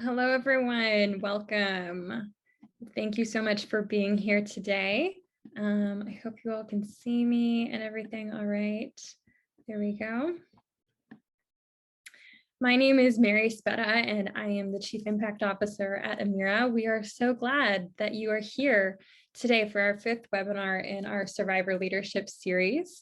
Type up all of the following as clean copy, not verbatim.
Hello, everyone. Welcome. Thank you so much for being here today. I hope you all can see me and everything all right. There we go. My name is Mary Spetta, and I am the Chief Impact Officer at Amira. We are so glad that you are here today for our 5th webinar in our Survivor Leadership Series.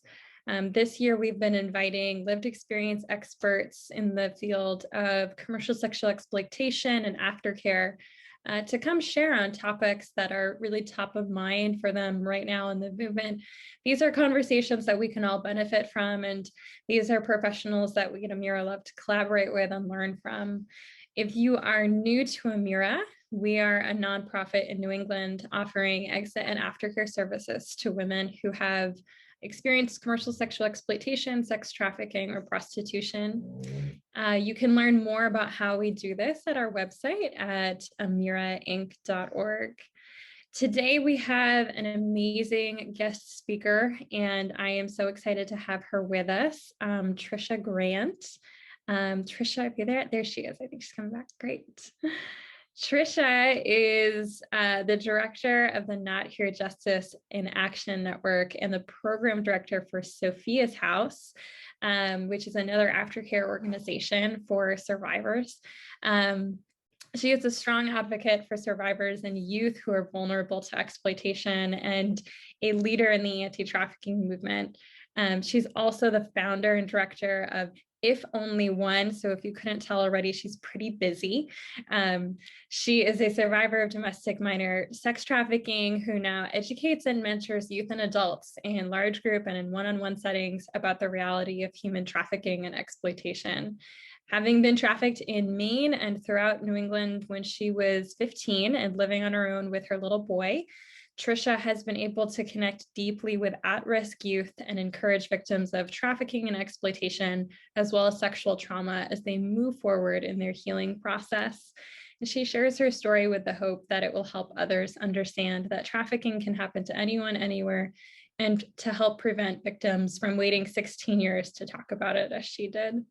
This year, we've been inviting lived experience experts in the field of commercial sexual exploitation and aftercare to come share on topics that are really top of mind for them right now in the movement. These are conversations that we can all benefit from, and these are professionals that we at Amira love to collaborate with and learn from. If you are new to Amira, we are a nonprofit in New England offering exit and aftercare services to women who have experienced commercial sexual exploitation, sex trafficking, or prostitution. You can learn more about how we do this at our website at amirainc.org. Today we have an amazing guest speaker, and I am so excited to have her with us, Tricia Grant. Tricia, if you're there, there she is. I think she's coming back. Great. Tricia is the director of the Not Here Justice in Action Network and the program director for Sophia's House, which is another aftercare organization for survivors. She is a strong advocate for survivors and youth who are vulnerable to exploitation and a leader in the anti-trafficking movement. She's also the founder and director of If Only One. So if you couldn't tell already, she's pretty busy. She is a survivor of domestic minor sex trafficking who now educates and mentors youth and adults in large group and in one-on-one settings about the reality of human trafficking and exploitation. Having been trafficked in Maine and throughout New England when she was 15 and living on her own with her little boy, Tricia has been able to connect deeply with at-risk youth and encourage victims of trafficking and exploitation, as well as sexual trauma, as they move forward in their healing process. And she shares her story with the hope that it will help others understand that trafficking can happen to anyone, anywhere, and to help prevent victims from waiting 16 years to talk about it as she did.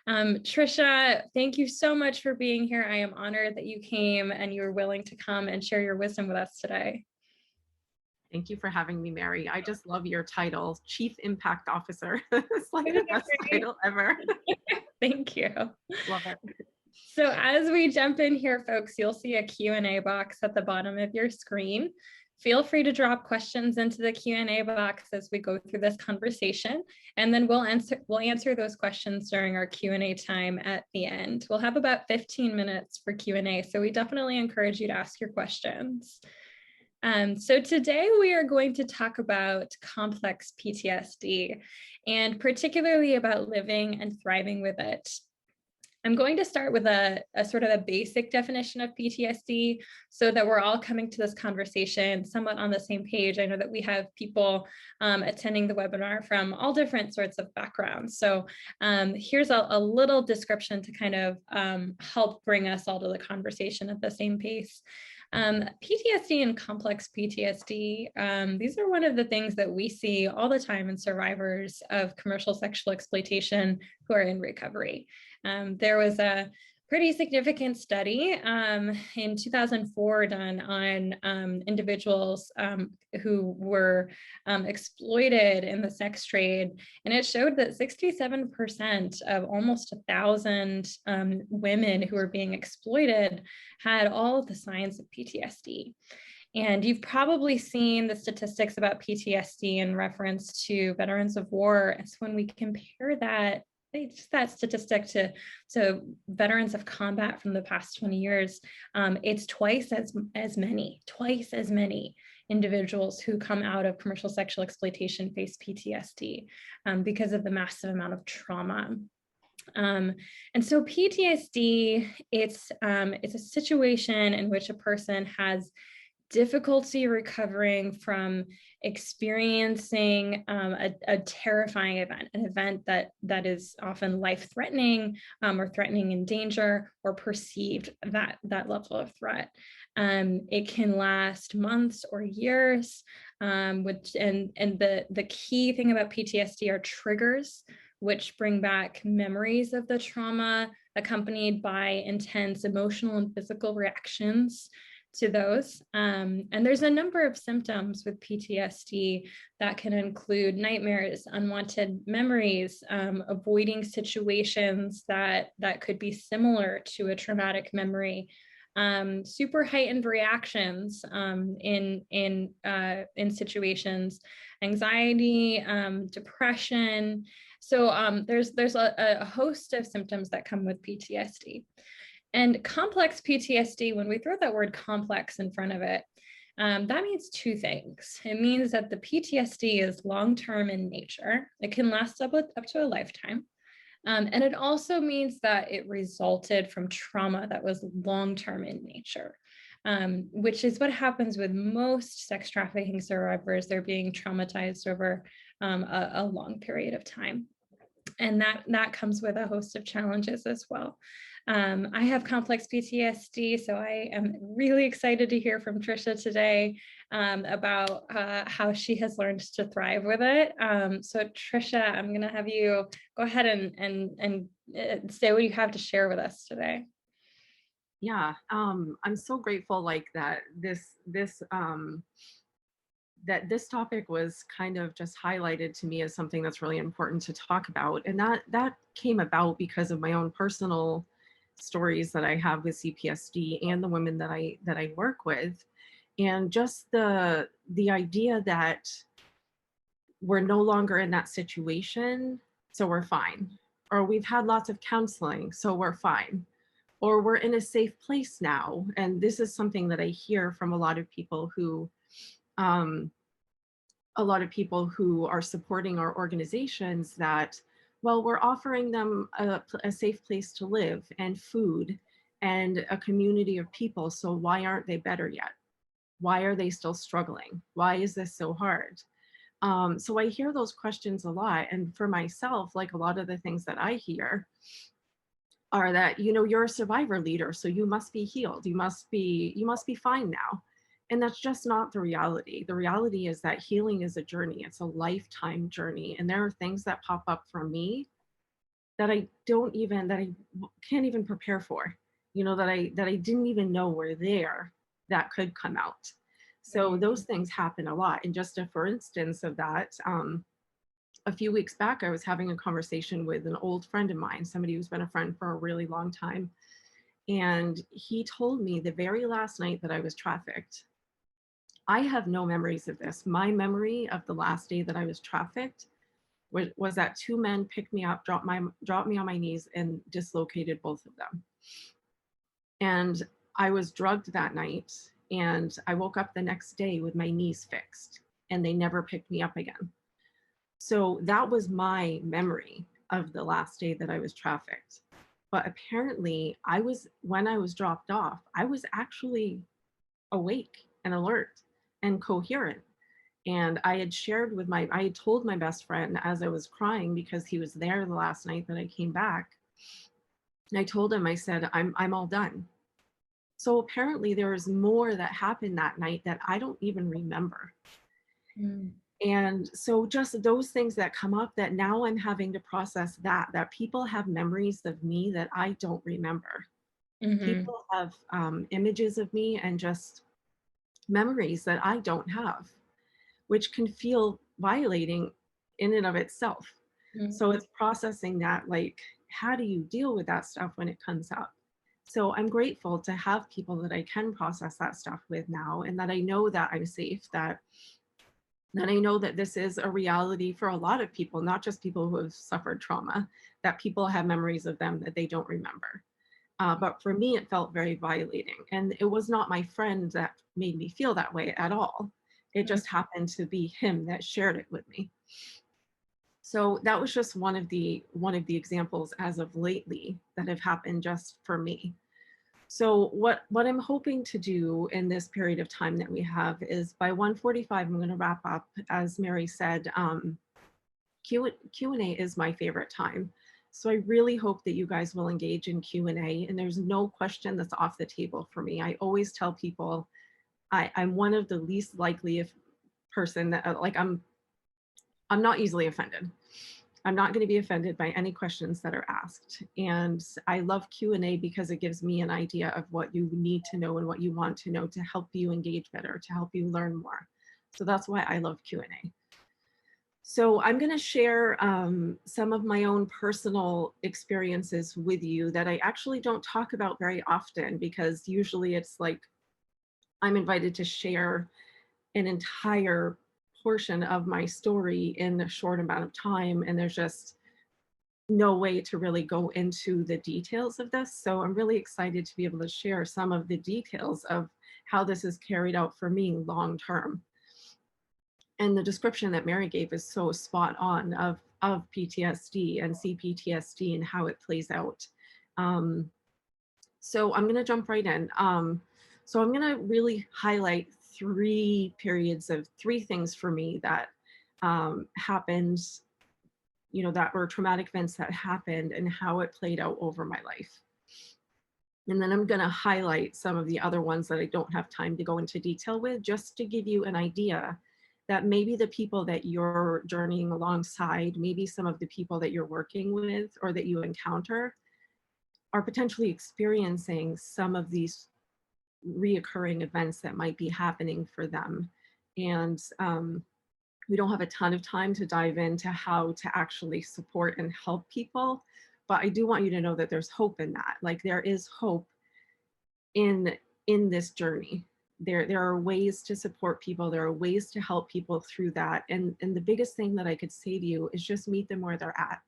Tricia, thank you so much for being here. I am honored that you came and you were willing to come and share your wisdom with us today. Thank you for having me, Mary. I just love your title, Chief Impact Officer. It's like the best title ever. Thank you. Love it. So as we jump in here, folks, you'll see a Q&A box at the bottom of your screen. Feel free to drop questions into the Q&A box as we go through this conversation, and then we'll answer those questions during our Q&A time at the end. We'll have about 15 minutes for Q&A, so we definitely encourage you to ask your questions. So today we are going to talk about complex PTSD, and particularly about living and thriving with it. I'm going to start with a sort of a basic definition of PTSD so that we're all coming to this conversation somewhat on the same page. I know that we have people attending the webinar from all different sorts of backgrounds. So here's a little description to kind of help bring us all to the conversation at the same pace. PTSD and complex PTSD, these are one of the things that we see all the time in survivors of commercial sexual exploitation who are in recovery. There was a pretty significant study in 2004 done on individuals who were exploited in the sex trade, and it showed that 67% of almost 1,000 women who were being exploited had all of the signs of PTSD. And you've probably seen the statistics about PTSD in reference to veterans of war. And so when we compare that statistic to veterans of combat from the past 20 years, it's twice as many individuals who come out of commercial sexual exploitation face PTSD because of the massive amount of trauma. And so PTSD, it's a situation in which a person has difficulty recovering from experiencing a terrifying event, an event that is often life-threatening or threatening in danger or perceived that level of threat. It can last months or years, and the key thing about PTSD are triggers, which bring back memories of the trauma, accompanied by intense emotional and physical reactions to those. And there's a number of symptoms with PTSD that can include nightmares, unwanted memories, avoiding situations that could be similar to a traumatic memory, super heightened reactions in situations, anxiety, depression. So there's a host of symptoms that come with PTSD. And complex PTSD, when we throw that word complex in front of it, that means two things. It means that the PTSD is long-term in nature. It can last up to a lifetime. And it also means that it resulted from trauma that was long-term in nature, which is what happens with most sex trafficking survivors. They're being traumatized over a long period of time. And that comes with a host of challenges as well. I have complex PTSD, so I am really excited to hear from Tricia today about how she has learned to thrive with it. So Tricia, I'm going to have you go ahead and say what you have to share with us today. Yeah, I'm so grateful like that this topic was kind of just highlighted to me as something that's really important to talk about. And that came about because of my own personal stories that I have with CPTSD and the women that I work with. And just the idea that we're no longer in that situation, so we're fine. Or we've had lots of counseling, so we're fine. Or we're in a safe place now. And this is something that I hear from a lot of people who are supporting our organizations, that, well, we're offering them a safe place to live and food and a community of people. So why aren't they better yet? Why are they still struggling? Why is this so hard? So I hear those questions a lot. And for myself, like a lot of the things that I hear are that, you're a survivor leader, so you must be healed. You must be fine now. And that's just not the reality. The reality is that healing is a journey. It's a lifetime journey. And there are things that pop up for me that I can't even prepare for, that I didn't even know were there, that could come out. So those things happen a lot. And just for instance of that, a few weeks back, I was having a conversation with an old friend of mine, somebody who's been a friend for a really long time. And he told me the very last night that I was trafficked. I have no memories of this. My memory of the last day that I was trafficked was that two men picked me up, dropped me on my knees, and dislocated both of them. And I was drugged that night, and I woke up the next day with my knees fixed, and they never picked me up again. So that was my memory of the last day that I was trafficked. But apparently when I was dropped off, I was actually awake and alert and coherent. And I had told my best friend as I was crying, because he was there the last night that I came back. And I told him, I said, I'm all done. So apparently there was more that happened that night that I don't even remember. Mm. And so just those things that come up, that now I'm having to process that people have memories of me that I don't remember. Mm-hmm. People have images of me and just memories that I don't have, which can feel violating in and of itself. Mm-hmm. So it's processing that, like, how do you deal with that stuff when it comes up? So I'm grateful to have people that I can process that stuff with now, and that I know that I'm safe, that I know that this is a reality for a lot of people, not just people who have suffered trauma, that people have memories of them that they don't remember. But for me, it felt very violating. And it was not my friend that made me feel that way at all. It just happened to be him that shared it with me. So that was just one of the examples as of lately that have happened just for me. So what I'm hoping to do in this period of time that we have is, by 1:45, I'm going to wrap up. As Mary said, Q&A is my favorite time. So I really hope that you guys will engage in Q&A, and there's no question that's off the table for me. I always tell people I'm one of the least likely person that I'm not easily offended. I'm not going to be offended by any questions that are asked. And I love Q&A because it gives me an idea of what you need to know and what you want to know to help you engage better, to help you learn more. So that's why I love Q&A. So I'm going to share some of my own personal experiences with you that I actually don't talk about very often, because usually it's like I'm invited to share an entire portion of my story in a short amount of time, and there's just no way to really go into the details of this. So I'm really excited to be able to share some of the details of how this is carried out for me long term. And the description that Mary gave is so spot on of PTSD and CPTSD and how it plays out. Um, so I'm going to jump right in. So I'm going to really highlight three things for me that happened, that were traumatic events that happened and how it played out over my life. And then I'm going to highlight some of the other ones that I don't have time to go into detail with, just to give you an idea that maybe the people that you're journeying alongside, maybe some of the people that you're working with or that you encounter, are potentially experiencing some of these reoccurring events that might be happening for them. And we don't have a ton of time to dive into how to actually support and help people, but I do want you to know that there's hope in that. Like, there is hope in this journey. There are ways to support people. There are ways to help people through that. And the biggest thing that I could say to you is just meet them where they're at.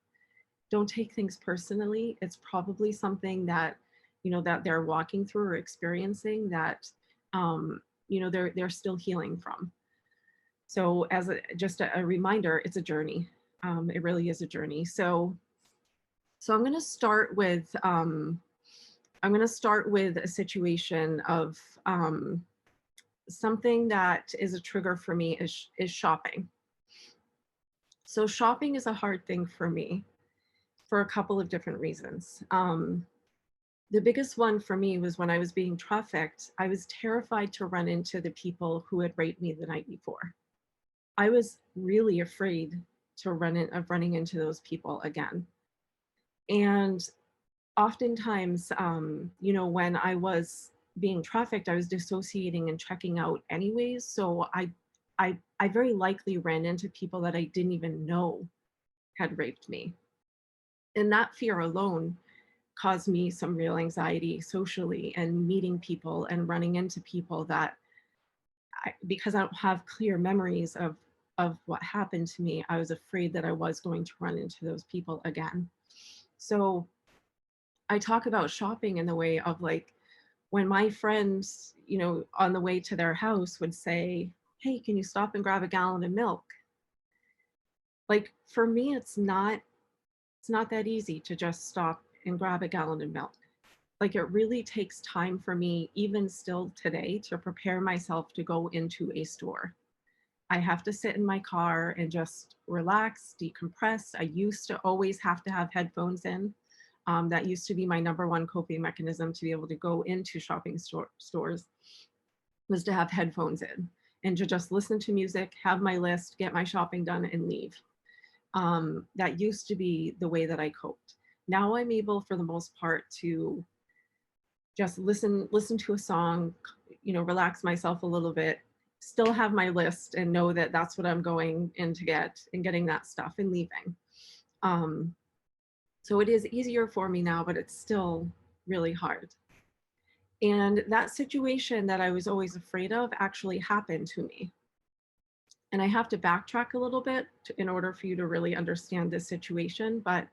Don't take things personally. It's probably something that, that they're walking through or experiencing that, they're still healing from. So as just a reminder, it's a journey. It really is a journey. So I'm going to start with a situation of something that is a trigger for me is shopping. So shopping is a hard thing for me for a couple of different reasons. The biggest one for me was when I was being trafficked. I was terrified to run into the people who had raped me the night before. I was really afraid of running into those people again. And oftentimes, when I was being trafficked, I was dissociating and checking out anyways. So I very likely ran into people that I didn't even know had raped me. And that fear alone caused me some real anxiety socially, and meeting people and running into people that, because I don't have clear memories of what happened to me, I was afraid that I was going to run into those people again. So I talk about shopping in the way of, like, when my friends, on the way to their house would say, "Hey, can you stop and grab a gallon of milk?" Like, for me, it's not that easy to just stop and grab a gallon of milk. Like, it really takes time for me, even still today, to prepare myself to go into a store. I have to sit in my car and just relax, decompress. I used to always have to have headphones in. That used to be my number one coping mechanism to be able to go into shopping stores, was to have headphones in and to just listen to music, have my list, get my shopping done, and leave. That used to be the way that I coped. Now I'm able, for the most part, to just listen to a song, relax myself a little bit, still have my list and know that that's what I'm going in to get, and getting that stuff and leaving. So it is easier for me now, but it's still really hard. And that situation that I was always afraid of actually happened to me. And I have to backtrack a little bit in order for you to really understand this situation. But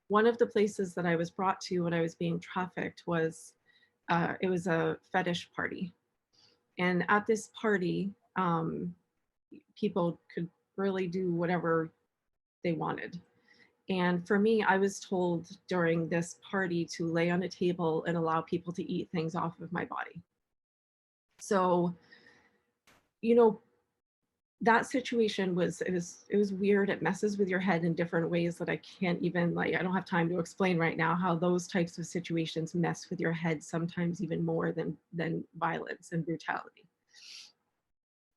one of the places that I was brought to when I was being trafficked was, it was a fetish party. And at this party, people could really do whatever they wanted. And for me, I was told during this party to lay on a table and allow people to eat things off of my body. So, that situation was weird. It messes with your head in different ways that I can't even, like, I don't have time to explain right now how those types of situations mess with your head, sometimes even more than violence and brutality.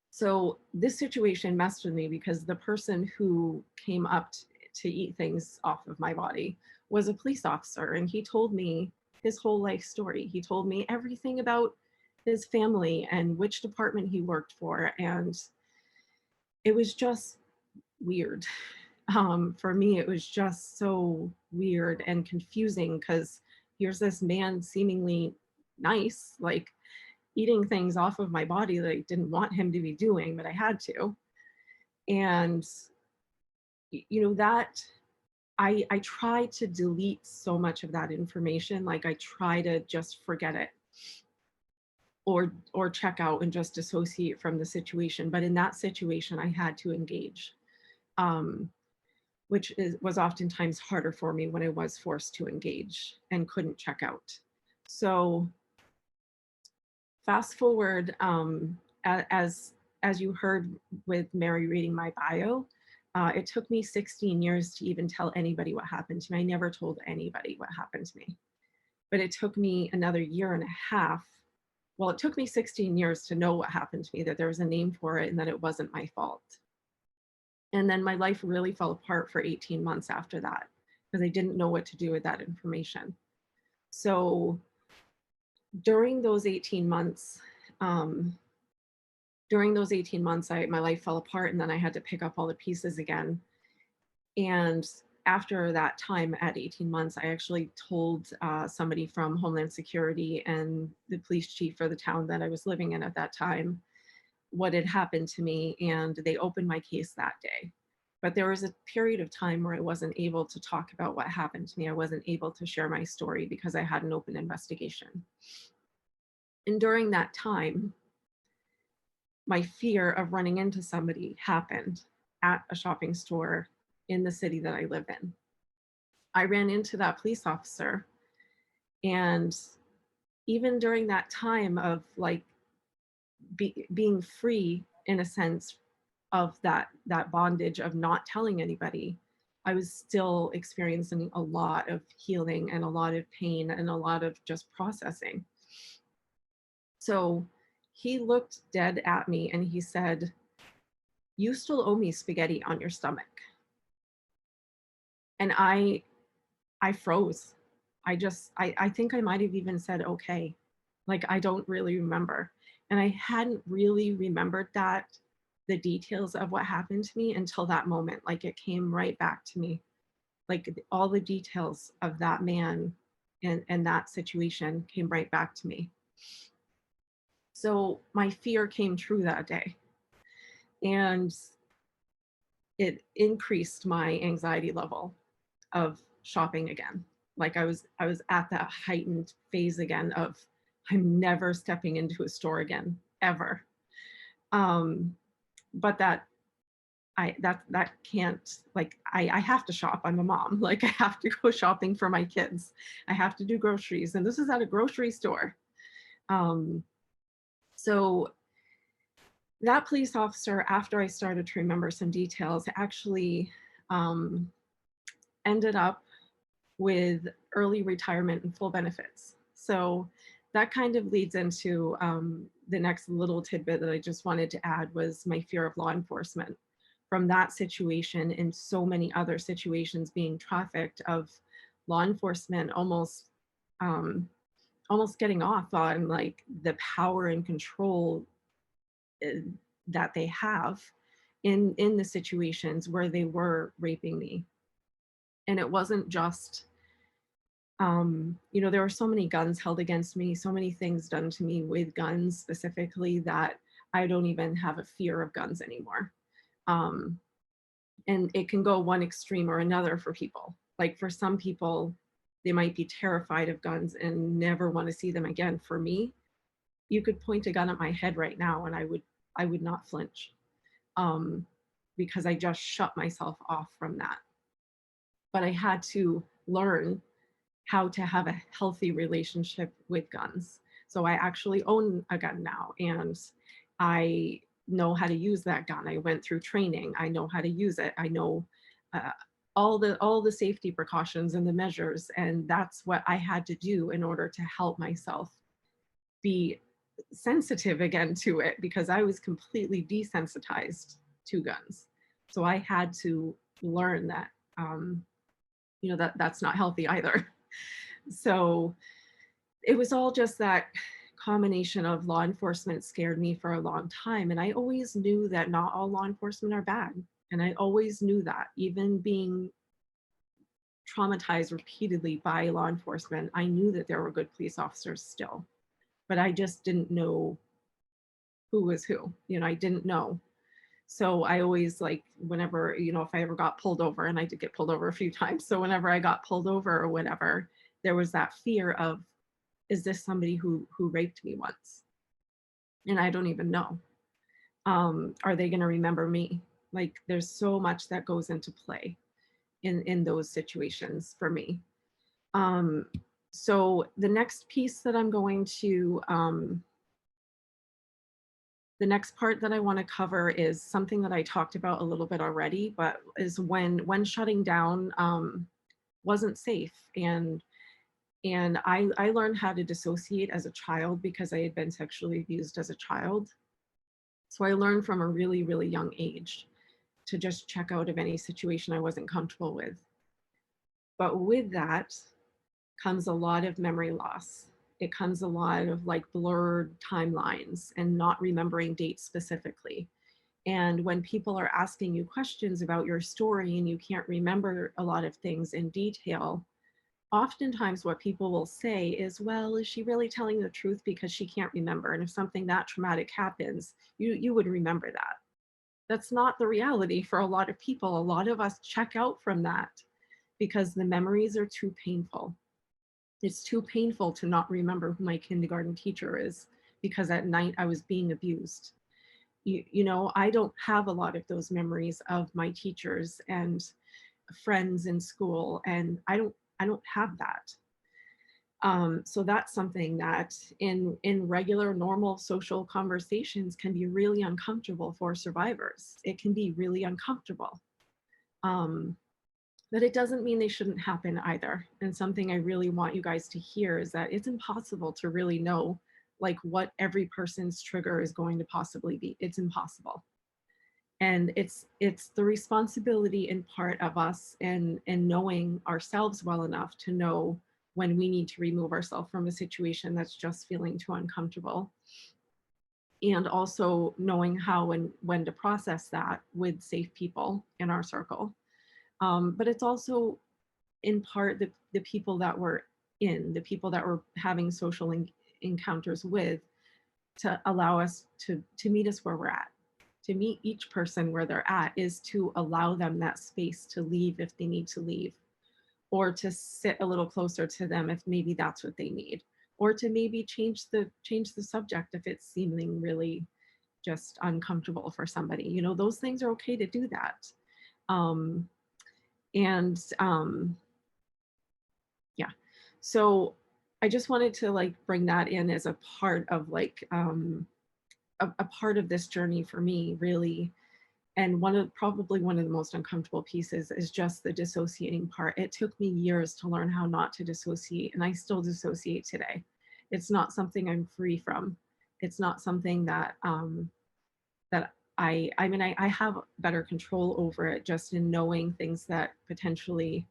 So this situation messed with me because the person who came up to eat things off of my body was a police officer. And he told me his whole life story. He told me everything about his family and which department he worked for. And it was just weird. For me, it was just so weird and confusing because here's this man seemingly nice, like eating things off of my body that I didn't want him to be doing, but I had to. And that I try to delete so much of that information. Like I try to just forget it or check out and just dissociate from the situation. But in that situation, I had to engage, um, which was oftentimes harder for me when I was forced to engage and couldn't check out. So fast forward, as you heard with Mary reading my bio, it took me 16 years to even tell anybody what happened to me. I never told anybody what happened to me. But it took me another year and a half. Well, it took me 16 years to know what happened to me, that there was a name for it and that it wasn't my fault. And then my life really fell apart for 18 months after that because I didn't know what to do with that information. So during those 18 months, um, my life fell apart and then I had to pick up all the pieces again. And after that time at 18 months, I actually told somebody from Homeland Security and the police chief for the town that I was living in at that time what had happened to me, and they opened my case that day. But there was a period of time where I wasn't able to talk about what happened to me. I wasn't able to share my story because I had an open investigation. And during that time, my fear of running into somebody happened at a shopping store in the city that I live in. I ran into that police officer, and even during that time of like being free in a sense of that bondage of not telling anybody, I was still experiencing a lot of healing and a lot of pain and a lot of just processing. So he looked dead at me and he said, "You still owe me spaghetti on your stomach." And I froze. I think I might have even said, "Okay." Like, I don't really remember. And I hadn't really remembered the details of what happened to me until that moment. Like, it came right back to me. Like, all the details of that man and that situation came right back to me. So my fear came true that day. And it increased my anxiety level of shopping again. Like I was at that heightened phase again of I'm never stepping into a store again, ever. Um, but that can't, like I have to shop. I'm a mom. Like I have to go shopping for my kids. I have to do groceries. And this is at a grocery store. Um, so that police officer, after I started to remember some details, actually um, ended up with early retirement and full benefits. So that kind of leads into the next little tidbit that I just wanted to add was my fear of law enforcement. From that situation and so many other situations being trafficked, of law enforcement um, almost getting off on like the power and control uh, that they have in the situations where they were raping me. And it wasn't just there were so many guns held against me, so many things done to me with guns specifically, that I don't even have a fear of guns anymore. Um, and it can go one extreme or another for people. Like for some people, they might be terrified of guns and never want to see them again. For me, you could point a gun at my head right now and I would not flinch, um, because I just shut myself off from that. But I had to learn how to have a healthy relationship with guns. So I actually own a gun now and I know how to use that gun. I went through training. I know how to use it. I know uh, all the safety precautions and the measures, and that's what I had to do in order to help myself be sensitive again to it, because I was completely desensitized to guns. So I had to learn that um, that's not healthy either. So it was all just that combination of law enforcement scared me for a long time. And I always knew that not all law enforcement are bad. And I always knew that, even being traumatized repeatedly by law enforcement, I knew that there were good police officers still, but I just didn't know who was who. I didn't know. So I always, like, whenever, if I ever got pulled over, and I did get pulled over a few times. So whenever I got pulled over or whatever, there was that fear of, is this somebody who raped me once? And I don't even know. Are they going to remember me? Like, there's so much that goes into play in those situations for me. Um, so the next part that I want to cover is something that I talked about a little bit already, but is when shutting down wasn't safe. And I learned how to dissociate as a child because I had been sexually abused as a child. So I learned from a really, really young age to just check out of any situation I wasn't comfortable with. But with that comes a lot of memory loss. It comes a lot of, like, blurred timelines and not remembering dates specifically. And when people are asking you questions about your story and you can't remember a lot of things in detail, oftentimes what people will say is, well, is she really telling the truth because she can't remember? And if something that traumatic happens, you would remember that. That's not the reality for a lot of people. A lot of us check out from that because the memories are too painful. It's too painful to not remember who my kindergarten teacher is because at night I was being abused. I don't have a lot of those memories of my teachers and friends in school, and I don't have that. So that's something that in regular normal social conversations can be really uncomfortable for survivors. It can be really uncomfortable. Um, but it doesn't mean they shouldn't happen either. And something I really want you guys to hear is that it's impossible to really know, like, what every person's trigger is going to possibly be. It's impossible. And it's the responsibility in part of us and knowing ourselves well enough to know when we need to remove ourselves from a situation that's just feeling too uncomfortable, and also knowing how and when to process that with safe people in our circle. But it's also in part the people that the people that we're having social encounters with, to allow us to meet us where we're at. To meet each person where they're at is to allow them that space to leave if they need to leave, or to sit a little closer to them if maybe that's what they need, or to maybe change the subject if it's seeming really just uncomfortable for somebody. Those things are okay to do that. Um, and Yeah. So I just wanted to, like, bring that in as a part of, like, a part of this journey for me, really. And probably one of the most uncomfortable pieces is just the dissociating part. It took me years to learn how not to dissociate, and I still dissociate today. It's not something I'm free from. It's not something that I mean, I have better control over it, just in knowing things that potentially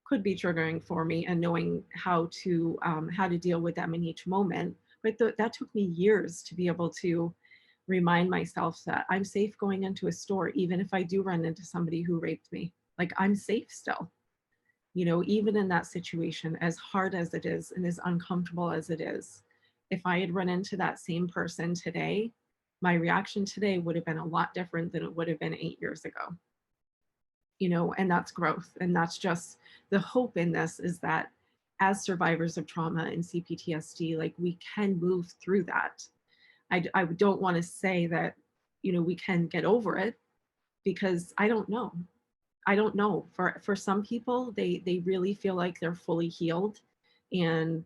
could be triggering for me and knowing how to deal with them in each moment. But that took me years to be able to remind myself that I'm safe going into a store, even if I do run into somebody who raped me. Like, I'm safe still. Even in that situation, as hard as it is and as uncomfortable as it is, if I had run into that same person today, my reaction today would have been a lot different than it would have been 8 years ago. And that's growth. And that's just the hope in this, is that as survivors of trauma and CPTSD, like, we can move through that. I don't want to say that, we can get over it, because I don't know. I don't know. For some people, they really feel like they're fully healed and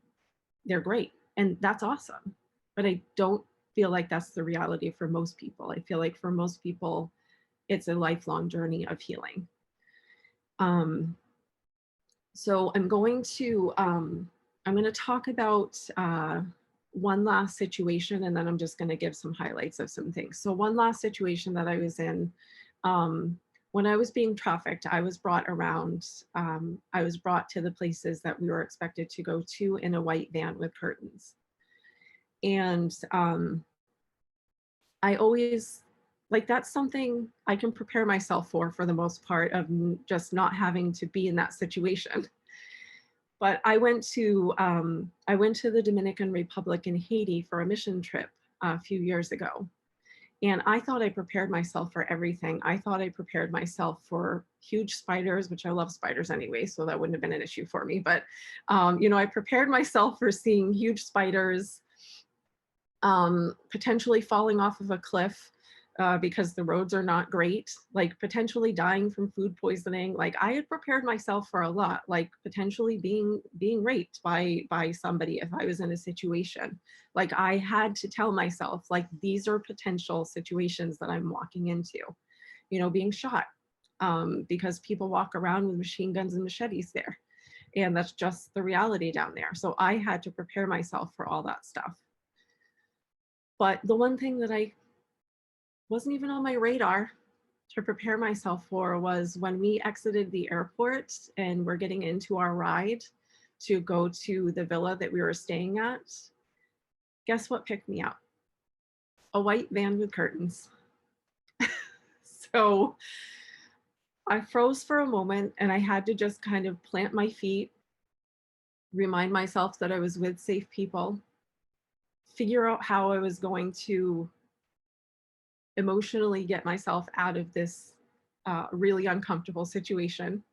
they're great. And that's awesome. But I don't feel like that's the reality for most people. I feel like for most people, it's a lifelong journey of healing. Um, So I'm going to talk about one last situation, and then I'm just going to give some highlights of some things. So one last situation that I was in, um, when I was being trafficked, I was brought around, I was brought to the places that we were expected to go to in a white van with curtains. And I always, like, that's something I can prepare myself for the most part, of just not having to be in that situation. But I went to the Dominican Republic and Haiti for a mission trip a few years ago. And I thought I prepared myself for everything. I thought I prepared myself for huge spiders, which I love spiders anyway, so that wouldn't have been an issue for me. But, you know, I prepared myself for seeing huge spiders, potentially falling off of a cliff because the roads are not great, like potentially dying from food poisoning. Like I had prepared myself for a lot, like potentially being raped by somebody if I was in a situation. Like I had to tell myself, like, these are potential situations that I'm walking into, you know, being shot, because people walk around with machine guns and machetes there. And that's just the reality down there. So I had to prepare myself for all that stuff. But the one thing that I wasn't even on my radar to prepare myself for was when we exited the airport and we're getting into our ride to go to the villa that we were staying at. Guess what picked me up? A white van with curtains. So I froze for a moment and I had to just kind of plant my feet, remind myself that I was with safe people, figure out how I was going to emotionally get myself out of this really uncomfortable situation.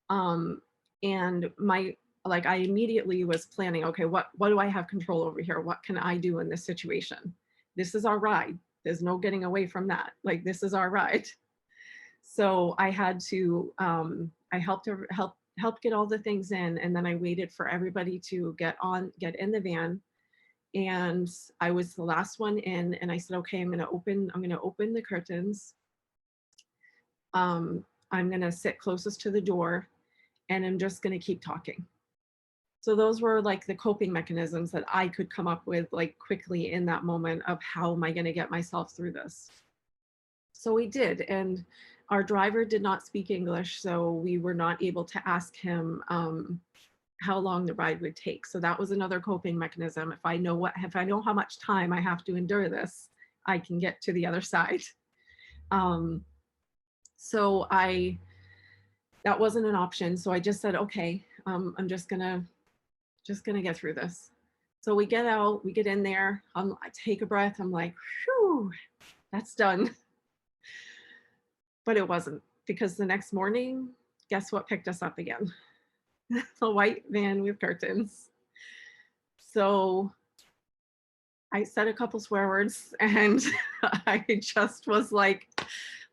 Um, and I immediately was planning, okay, what do I have control over here? What can I do in this situation? This is our ride. There's no getting away from that. Like, this is our ride. So I had to, I helped her help get all the things in. And then I waited for everybody to get in the van. And I was the last one in, and I said, okay, I'm going to open the curtains. I'm going to sit closest to the door, and I'm just going to keep talking. So those were like the coping mechanisms that I could come up with, like, quickly in that moment of how am I going to get myself through this? So we did. And our driver did not speak English, so we were not able to ask him how long the ride would take. So that was another coping mechanism. If I know how much time I have to endure this, I can get to the other side. Um, so that wasn't an option. So I just said, okay, I'm just gonna get through this. So we get out, we get in there. I take a breath. I'm like, whew, that's done. But it wasn't, because the next morning, guess what picked us up again? The white van with curtains. So I said a couple swear words and I just was like,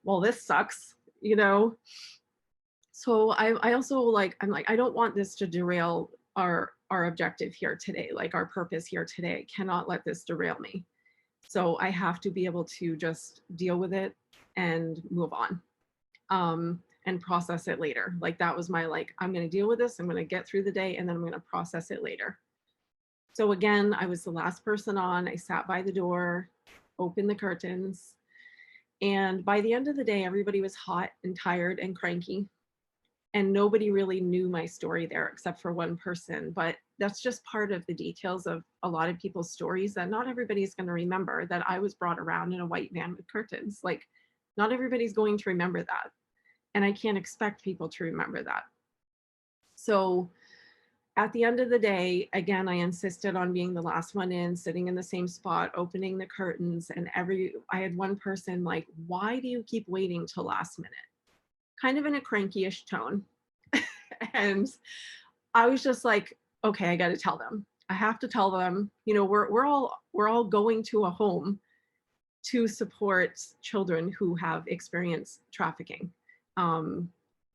well, this sucks, you know? So I also, like, I'm like, I don't want this to derail our objective here today, like our purpose here today. I cannot let this derail me. So I have to be able to just deal with it and move on, and process it later. Like that was my, like, I'm going to deal with this. I'm going to get through the day and then I'm going to process it later. So again, I was the last person on. I sat by the door, opened the curtains. And by the end of the day, everybody was hot and tired and cranky. And nobody really knew my story there except for one person. But that's just part of the details of a lot of people's stories, that not everybody's going to remember that I was brought around in a white van with curtains. Like, not everybody's going to remember that. And I can't expect people to remember that. So at the end of the day, again, I insisted on being the last one in, sitting in the same spot, opening the curtains. And I had one person like, why do you keep waiting till last minute? Kind of in a cranky-ish tone. And I was just like, okay, I got to tell them. I have to tell them, you know, we're all going to a home to support children who have experienced trafficking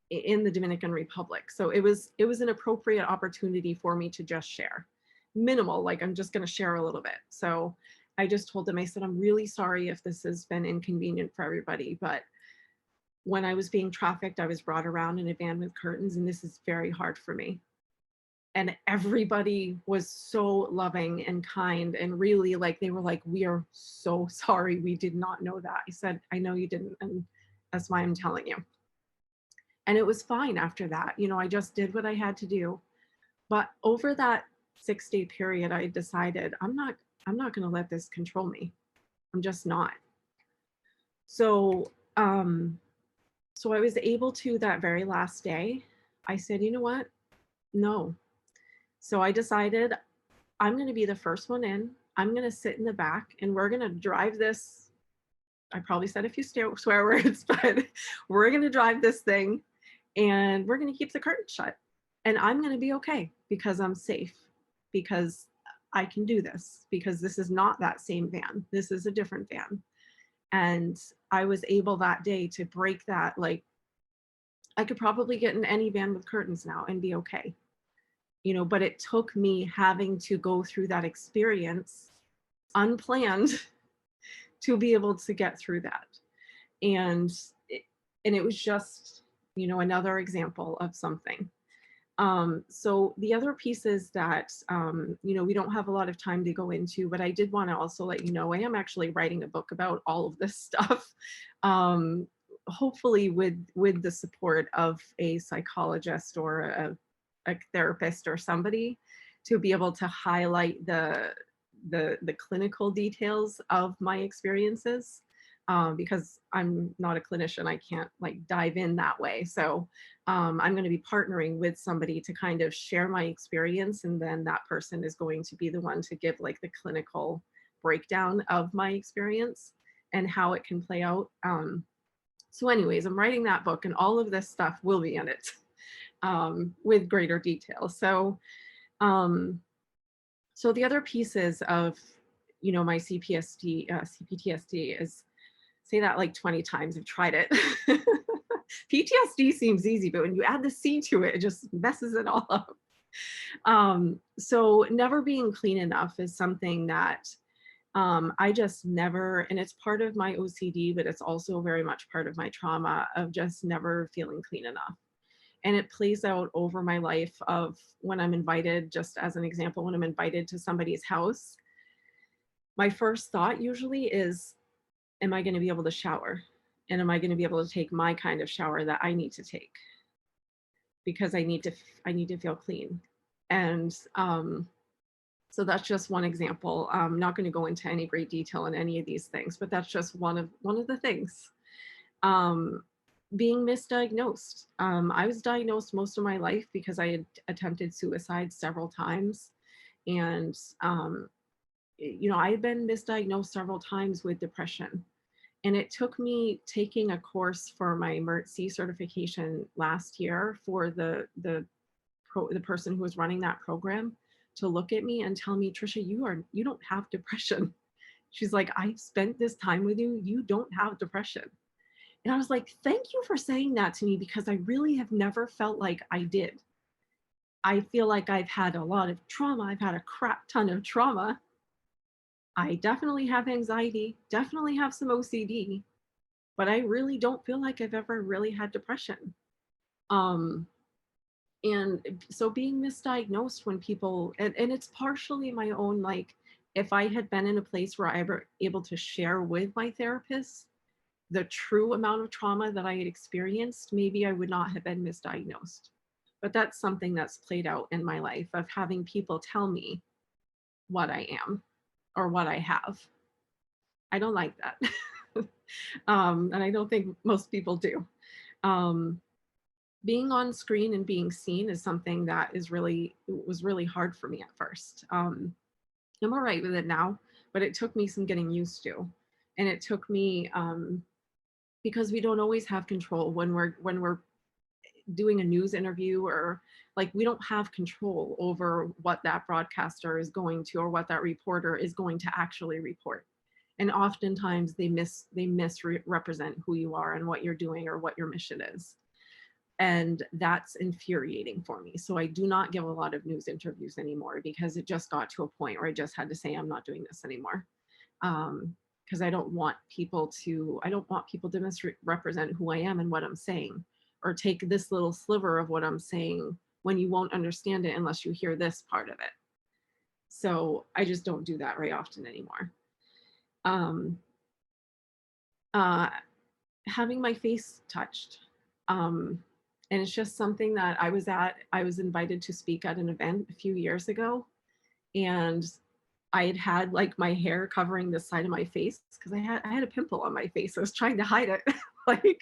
in the Dominican Republic. So it was an appropriate opportunity for me to just share. Minimal, like, I'm just going to share a little bit. So I just told them, I said, I'm really sorry if this has been inconvenient for everybody, but when I was being trafficked, I was brought around in a van with curtains, and this is very hard for me. And everybody was so loving and kind, and really, like, they were like, we are so sorry. We did not know that. I said, I know you didn't. And That's why I'm telling you. And it was fine after that. I just did what I had to do. But over that 6-day period, I decided I'm not going to let this control me. I'm just not. So, so I was able to, that very last day, I said, you know what? No. So I decided I'm going to be the first one in. I'm going to sit in the back and we're going to drive this. I probably said a few swear words, but we're going to drive this thing and we're going to keep the curtain shut. And I'm going to be okay because I'm safe, because I can do this, because this is not that same van. This is a different van. And I was able that day to break that. Like, I could probably get in any van with curtains now and be okay. But it took me having to go through that experience unplanned to be able to get through that. And it was just, another example of something. So the other pieces that, we don't have a lot of time to go into, but I did want to also let you know, I am actually writing a book about all of this stuff. Hopefully with the support of a psychologist or a therapist or somebody, to be able to highlight the clinical details of my experiences, because I'm not a clinician. I can't like dive in that way. So I'm going to be partnering with somebody to kind of share my experience, and then that person is going to be the one to give like the clinical breakdown of my experience and how it can play out. So anyways, I'm writing that book and all of this stuff will be in it, with greater detail. Um, so the other pieces of, my CPTSD is, say that like 20 times. I've tried it. PTSD seems easy, but when you add the C to it, it just messes it all up. So never being clean enough is something that, I just never, and it's part of my OCD, but it's also very much part of my trauma of just never feeling clean enough. And it plays out over my life of when I'm invited, just as an example, when I'm invited to somebody's house, my first thought usually is, am I going to be able to shower? And am I going to be able to take my kind of shower that I need to take? Because I need to feel clean. And so that's just one example. I'm not going to go into any great detail in any of these things, but that's just one of the things. Being misdiagnosed. I was diagnosed most of my life because I had attempted suicide several times. And, I had been misdiagnosed several times with depression. And it took me taking a course for my emergency certification last year for the person who was running that program to look at me and tell me, Tricia, you don't have depression. She's like, I spent this time with you. You don't have depression. And I was like, thank you for saying that to me, because I really have never felt like I did. I feel like I've had a lot of trauma. I've had a crap ton of trauma. I definitely have anxiety, definitely have some OCD, but I really don't feel like I've ever really had depression. Um, and so being misdiagnosed when people, and it's partially my own, like, if I had been in a place where I were able to share with my therapist the true amount of trauma that I had experienced, maybe I would not have been misdiagnosed. But that's something that's played out in my life, of having people tell me what I am or what I have. I don't like that. And I don't think most people do. Um, Being on screen and being seen is something that was really hard for me at first. I'm all right with it now, but it took me some getting used to. And it took me, because we don't always have control when we're doing a news interview, or like, we don't have control over what that broadcaster is going to, or what that reporter is going to actually report. And oftentimes they misrepresent who you are and what you're doing or what your mission is. And that's infuriating for me. So I do not give a lot of news interviews anymore, because it just got to a point where I just had to say, I'm not doing this anymore. Because I don't want people to misrepresent who I am and what I'm saying, or take this little sliver of what I'm saying when you won't understand it unless you hear this part of it. So I just don't do that very often anymore. Um, uh, having my face touched. Um, and it's just something that I was invited to speak at an event a few years ago. And I had had like my hair covering the side of my face because I had a pimple on my face. I was trying to hide it. like,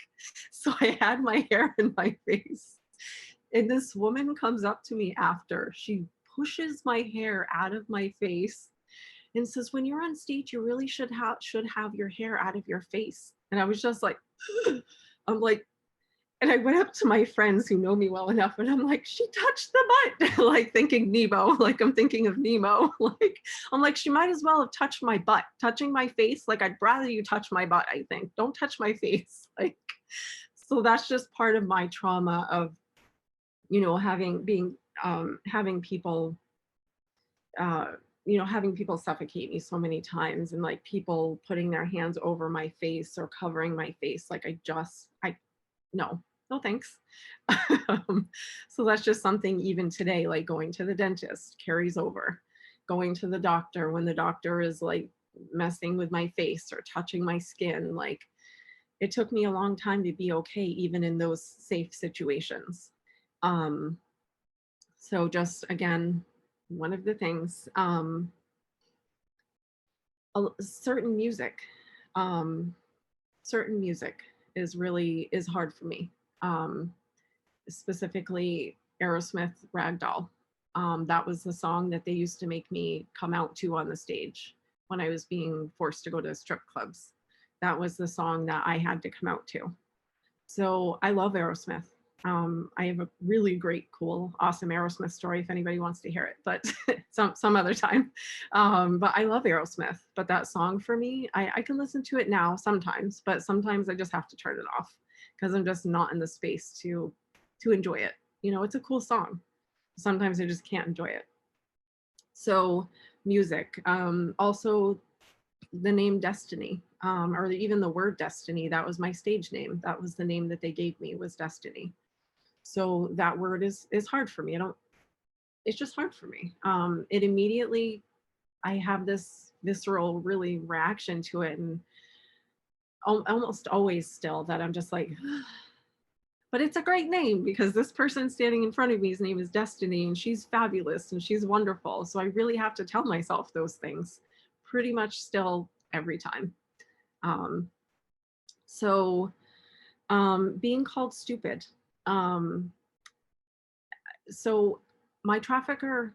so I had my hair in my face. And this woman comes up to me after. She pushes my hair out of my face and says, "When you're on stage, you really should have your hair out of your face." And I was just like, I'm like, and I went up to my friends who know me well enough, and I'm like, "She touched the butt," like thinking Nemo, like I'm thinking of Nemo. Like I'm like, she might as well have touched my butt. Touching my face, like I'd rather you touch my butt. I think don't touch my face. Like so that's just part of my trauma of having people uh, having people suffocate me so many times and like people putting their hands over my face or covering my face. Like I no, no thanks. So that's just something even today, like going to the dentist carries over. Going to the doctor when the doctor is like messing with my face or touching my skin, like it took me a long time to be okay, even in those safe situations. Um, so just again, one of the things, certain music, um, certain music is hard for me. Um, Specifically Aerosmith Ragdoll. That was the song that they used to make me come out to on the stage when I was being forced to go to strip clubs. That was the song that I had to come out to. So I love Aerosmith. I have a really great, cool, awesome Aerosmith story if anybody wants to hear it, but some other time. But I love Aerosmith. But that song for me, I can listen to it now sometimes, but sometimes I just have to turn it off because I'm just not in the space to enjoy it. You know, it's a cool song. Sometimes I just can't enjoy it. So music, also the name Destiny, or even the word Destiny, that was my stage name. That was the name that they gave me, was Destiny. So that word is hard for me. It's just hard for me. It immediately, I have this visceral really reaction to it, and almost always still that I'm just like, but it's a great name because this person standing in front of me's name is Destiny and she's fabulous and she's wonderful. So I really have to tell myself those things pretty much still every time. Um, so being called stupid. Um, so my trafficker,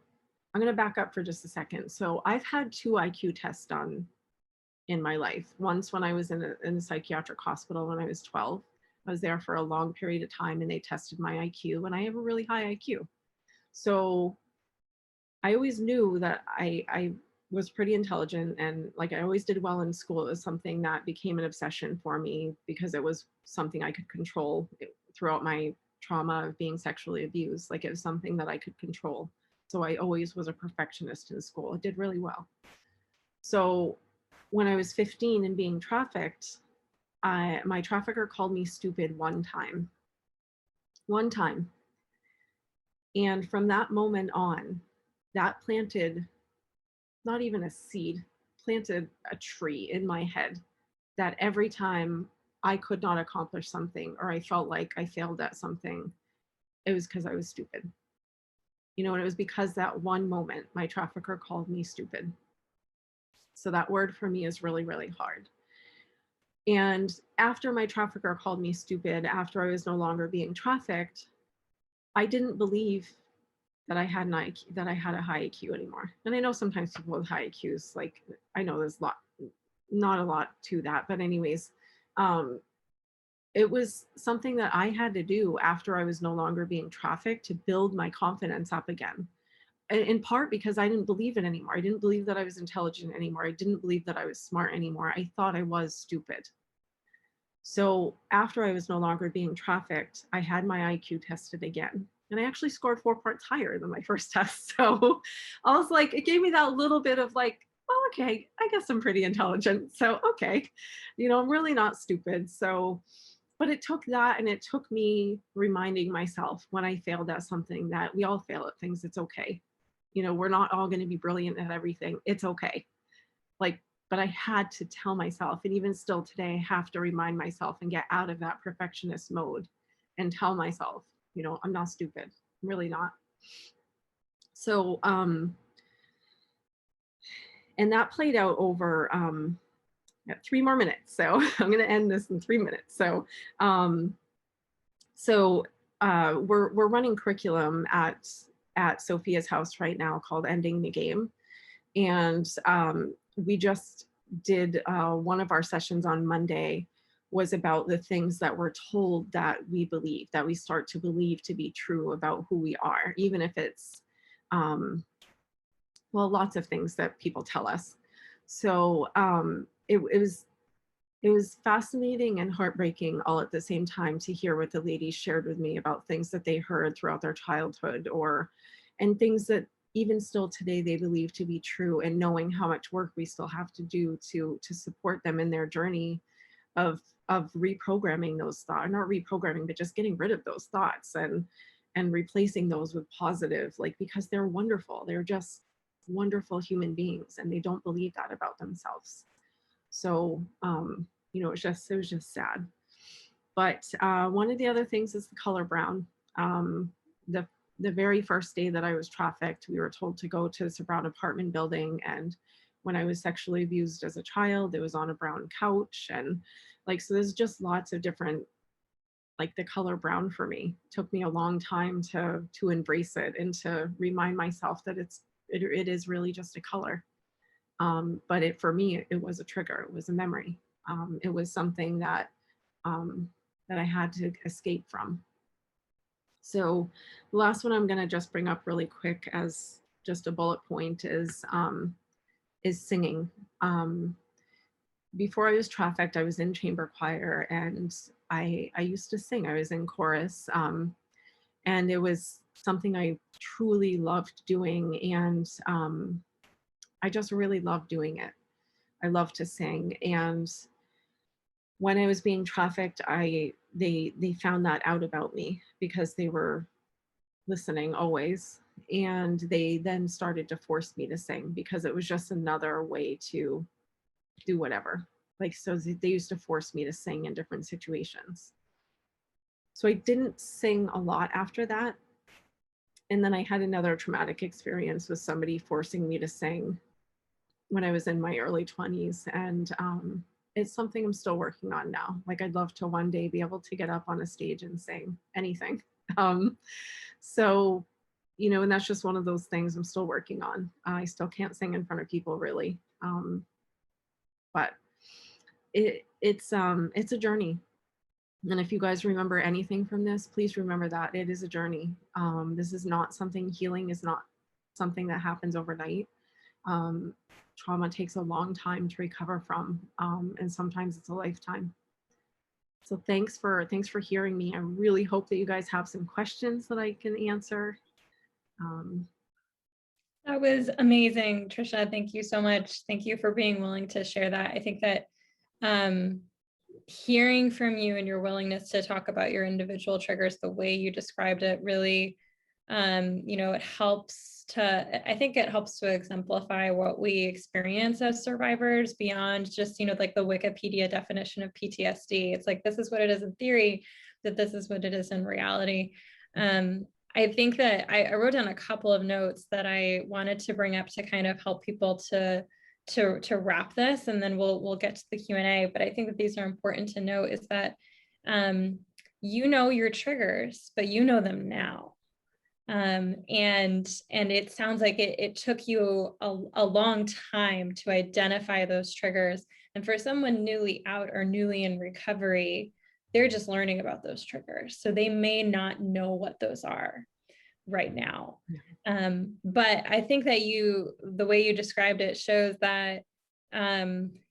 I'm going to back up for just a second. So I've had 2 IQ tests done in my life. Once when I was in a psychiatric hospital when I was 12. I was there for a long period of time and they tested my IQ and I have a really high IQ. So I always knew that I was pretty intelligent and like I always did well in school. It was something that became an obsession for me because it was something I could control throughout my trauma of being sexually abused. Like it was something that I could control. So I always was a perfectionist in school. I did really well. So when I was 15 and being trafficked, my trafficker called me stupid one time. One time. And from that moment on, that planted not even a seed, planted a tree in my head that every time I could not accomplish something or I felt like I failed at something, it was because I was stupid. You know, and it was because that one moment my trafficker called me stupid. So that word for me is really, really hard. And after my trafficker called me stupid, after I was no longer being trafficked, I didn't believe that I had an IQ, that I had a high IQ anymore. And I know sometimes people with high IQs, like I know there's not a lot to that, but anyways, um, it was something that I had to do after I was no longer being trafficked to build my confidence up again. In part because I didn't believe it anymore. I didn't believe that I was intelligent anymore. I didn't believe that I was smart anymore. I thought I was stupid. So after I was no longer being trafficked, I had my IQ tested again. And I actually scored 4 points higher than my first test. So I was like, it gave me that little bit of like, oh, okay, I guess I'm pretty intelligent. So, okay, I'm really not stupid. So, but it took that and it took me reminding myself when I failed at something that we all fail at things. It's okay. We're not all going to be brilliant at everything. It's okay. Like but I had to tell myself, and even still today, I have to remind myself and get out of that perfectionist mode and tell myself, I'm not stupid. I'm really not. So, and that played out over, got 3 more minutes. So I'm going to end this in 3 minutes. Um, we're running curriculum at Sophia's house right now called Ending the Game. And we just did one of our sessions on Monday was about the things that we're told that we believe, that we start to believe to be true about who we are, even if it's, well, lots of things that people tell us. So it was fascinating and heartbreaking all at the same time to hear what the ladies shared with me about things that they heard throughout their childhood, and things that even still today they believe to be true, and knowing how much work we still have to do to support them in their journey of reprogramming those thoughts, not reprogramming, but just getting rid of those thoughts and replacing those with positive, like, because they're wonderful. They're just wonderful human beings, and they don't believe that about themselves. So, it was just sad. But one of the other things is the color brown. Um, the the very first day that I was trafficked, we were told to go to this brown apartment building. And when I was sexually abused as a child, it was on a brown couch. And like, so there's just lots of different, like, the color brown for me took me a long time to embrace it and to remind myself that it is really just a color. But for me, it was a trigger. It was a memory. It was something that I had to escape from. So the last one I'm going to just bring up really quick as just a bullet point is singing. Before I was trafficked, I was in chamber choir, and I used to sing. I was in chorus, and it was something I truly loved doing, and I just really loved doing it. I love to sing. And when I was being trafficked, they found that out about me because they were listening always. And they then started to force me to sing because it was just another way to do whatever. Like, so they used to force me to sing in different situations. So I didn't sing a lot after that. And then I had another traumatic experience with somebody forcing me to sing when I was in my early 20s. And it's something I'm still working on now. Like, I'd love to one day be able to get up on a stage and sing anything. So, and that's just one of those things I'm still working on. I still can't sing in front of people really. But it's a journey. And if you guys remember anything from this, please remember that it is a journey. This is not something, healing is not something that happens overnight. Trauma takes a long time to recover from, and sometimes it's a lifetime. So thanks for hearing me. I really hope that you guys have some questions that I can answer. That was amazing, Tricia. Thank you so much. Thank you for being willing to share that. I think that hearing from you and your willingness to talk about your individual triggers the way you described it really, it helps to, I think it helps to exemplify what we experience as survivors beyond just, like the Wikipedia definition of PTSD. It's like, this is what it is in theory, that this is what it is in reality. I think that I wrote down a couple of notes that I wanted to bring up to kind of help people to wrap this, and then we'll get to the Q&A. But I think that these are important to note is that you know your triggers, but you know them now. And it sounds like it took you a long time to identify those triggers. And for someone newly out or newly in recovery, they're just learning about those triggers. So they may not know what those are right now. But I think that the way you described it shows that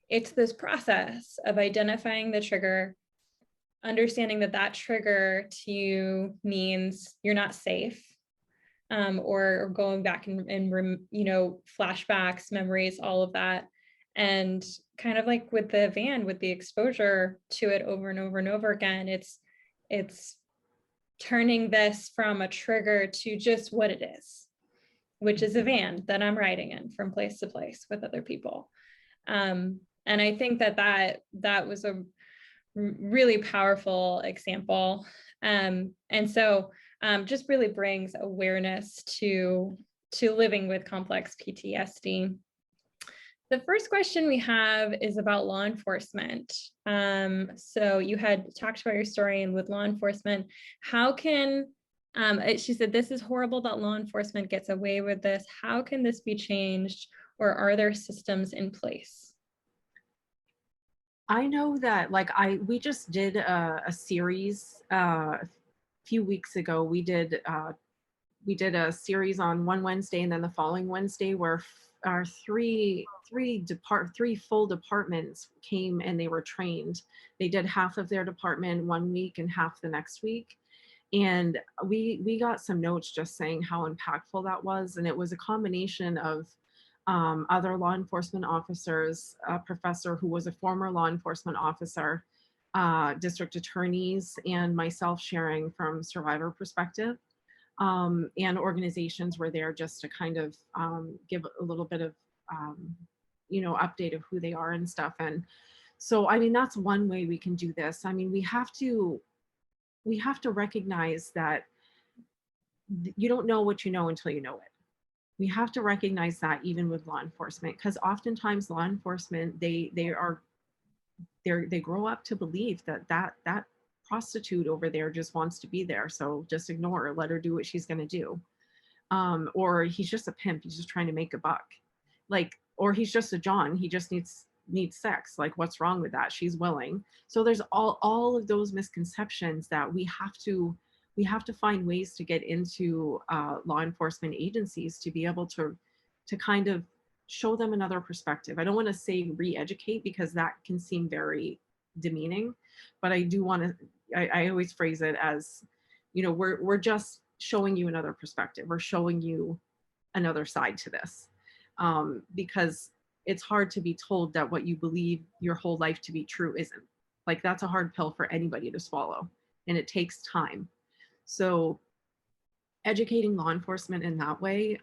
it's this process of identifying the trigger, understanding that trigger to you means you're not safe, or going back and flashbacks, memories, all of that. And kind of like with the van, with the exposure to it over and over and over again, it's turning this from a trigger to just what it is, which is a van that I'm riding in from place to place with other people. And I think that was a really powerful example. And so just really brings awareness to living with complex PTSD. The first question we have is about law enforcement. So you had talked about your story, and with law enforcement, how can, she said, this is horrible that law enforcement gets away with this. How can this be changed, or are there systems in place? I know that we just did a series a few weeks ago. We did a series on one Wednesday, and then the following Wednesday where our three full departments came and they were trained. They did half of their department one week and half the next week. And we got some notes just saying how impactful that was. And it was a combination of other law enforcement officers, a professor who was a former law enforcement officer, district attorneys, and myself sharing from survivor perspective. And organizations were there just to kind of give a little bit of update of who they are and stuff. And so I mean, that's one way we can do this. I mean, we have to recognize that you don't know what you know until you know it. We have to recognize that even with law enforcement, because oftentimes law enforcement, they grow up to believe that prostitute over there just wants to be there, so just ignore her, let her do what she's going to do. Or he's just a pimp, he's just trying to make a buck, or he's just a John, he just needs sex, like what's wrong with that, she's willing. So there's all of those misconceptions that we have to find ways to get into law enforcement agencies to be able to kind of show them another perspective. I don't want to say re-educate, because that can seem very demeaning, but I do want to, I always phrase it as, we're just showing you another perspective. We're showing you another side to this, because it's hard to be told that what you believe your whole life to be true isn't. Like, that's a hard pill for anybody to swallow, and it takes time. So educating law enforcement in that way,